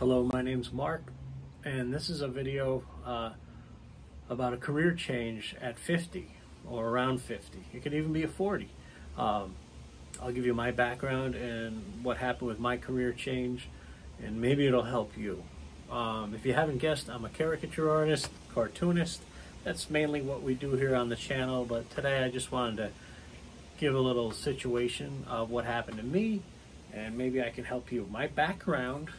Hello, my name's Mark, and this is a video about a career change at 50 or around 50. It could even be a 40. I'll give you my background and what happened with my career change, and maybe it'll help you. If you haven't guessed, I'm a caricature artist, cartoonist. That's mainly what we do here on the channel, but today I just wanted to give a little situation of what happened to me, and maybe I can help you. My background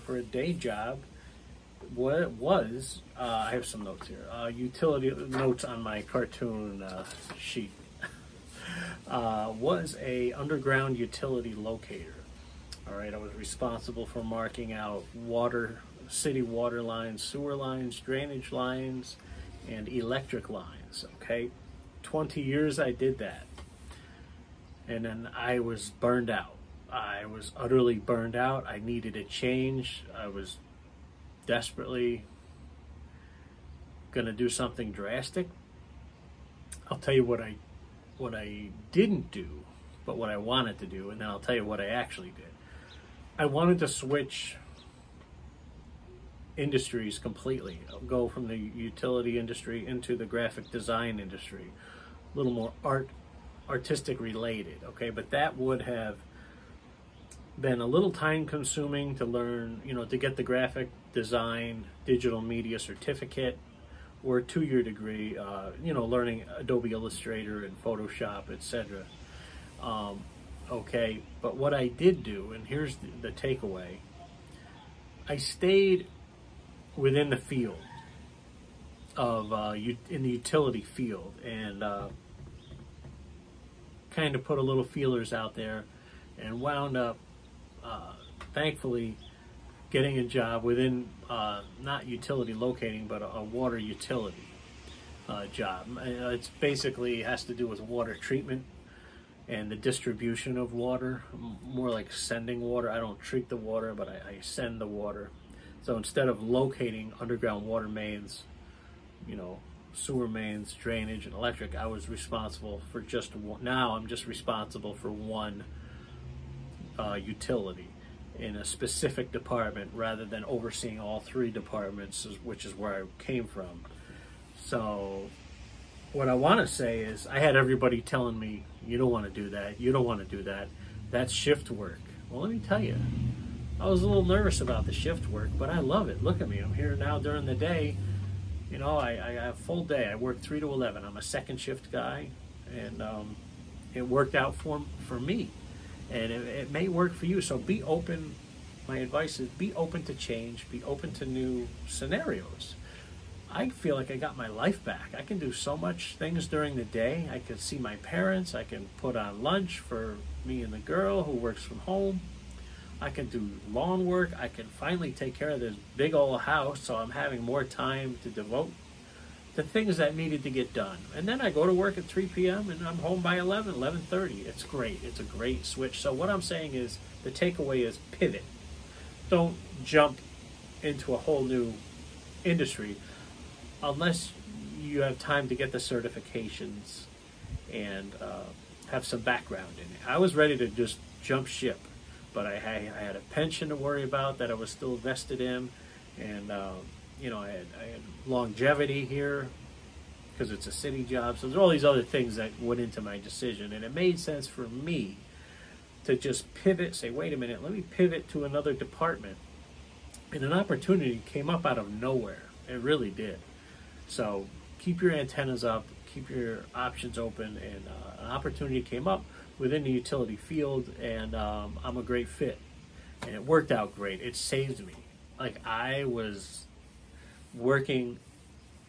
for a day job was, I have some notes here, utility notes on my cartoon sheet, was a underground utility locator. All right, I was responsible for marking out city water lines, sewer lines, drainage lines, and electric lines, okay? 20 years I did that. And then I was burned out. I was utterly burned out. I needed a change. I was desperately going to do something drastic. I'll tell you what I didn't do, but what I wanted to do, and then I'll tell you what I actually did. I wanted to switch industries completely. I'll go from the utility industry into the graphic design industry. A little more artistic related, okay? But that would have been a little time consuming to learn, to get the graphic design digital media certificate or a 2-year degree, learning Adobe Illustrator and Photoshop, etc. Okay, but what I did do, and here's the takeaway, I stayed within the field of, in the utility field, and kind of put a little feelers out there and wound up, thankfully, getting a job within, not utility locating, but a water utility job. It's basically has to do with water treatment and the distribution of water, more like sending water. I don't treat the water, but I send the water. So instead of locating underground water mains, sewer mains, drainage, and electric, I was responsible for just one. Now I'm just responsible for one utility in a specific department rather than overseeing all 3 departments, which is where I came from. So what I want to say is I had everybody telling me, you don't want to do that, you don't want to do that, that's shift work. Well, let me tell you, I was a little nervous about the shift work, but I love it. Look at me, I'm here now during the day. I have full day. I work 3 to 11. I'm a second shift guy, and it worked out for me, and it may work for you. So be open. My advice is be open to change, be open to new scenarios. I feel like I got my life back. I can do so much things during the day. I can see my parents. I can put on lunch for me and the girl who works from home. I can do lawn work. I can finally take care of this big old house, so I'm having more time to devote to things that needed to get done. And then I go to work at 3 p.m. and I'm home by 11:30. It's great. It's a great switch. So what I'm saying is the takeaway is pivot. Don't jump into a whole new industry unless you have time to get the certifications and have some background in it. I was ready to just jump ship, but I had a pension to worry about that I was still vested in, and I had longevity here because it's a city job. So there's all these other things that went into my decision, and it made sense for me to just pivot, say, wait a minute, let me pivot to another department. And an opportunity came up out of nowhere. It really did. So keep your antennas up, keep your options open, and an opportunity came up within the utility field, and I'm a great fit, and it worked out great. It saved me. Like, I was working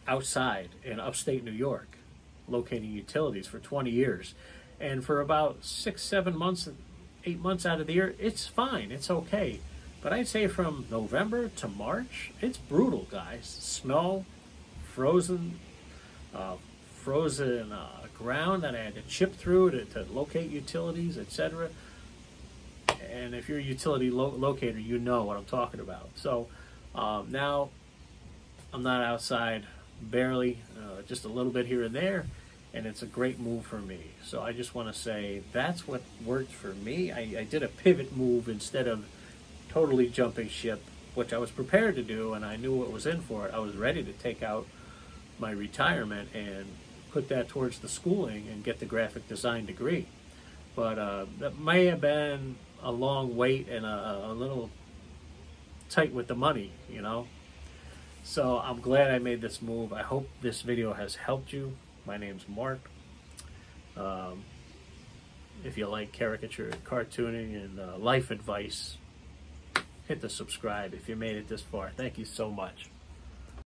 outside in upstate New York, locating utilities for 20 years, and for about 6, 7 months, 8 months out of the year, it's fine, it's okay. But I'd say from November to March, it's brutal, guys. Snow, frozen ground that I had to chip through to locate utilities, etc. And if you're a utility locator, you know what I'm talking about. So now I'm not outside, barely, just a little bit here and there, and it's a great move for me. So I just want to say that's what worked for me. I did a pivot move instead of totally jumping ship which I was prepared to do, and I knew what was in for it. I was ready to take out my retirement and put that towards the schooling and get the graphic design degree. But that may have been a long wait and a little tight with the money, you know. So I'm glad I made this move. I hope this video has helped you. My name's Mark. If you like caricature, cartooning, and life advice, hit the subscribe if you made it this far. Thank you so much.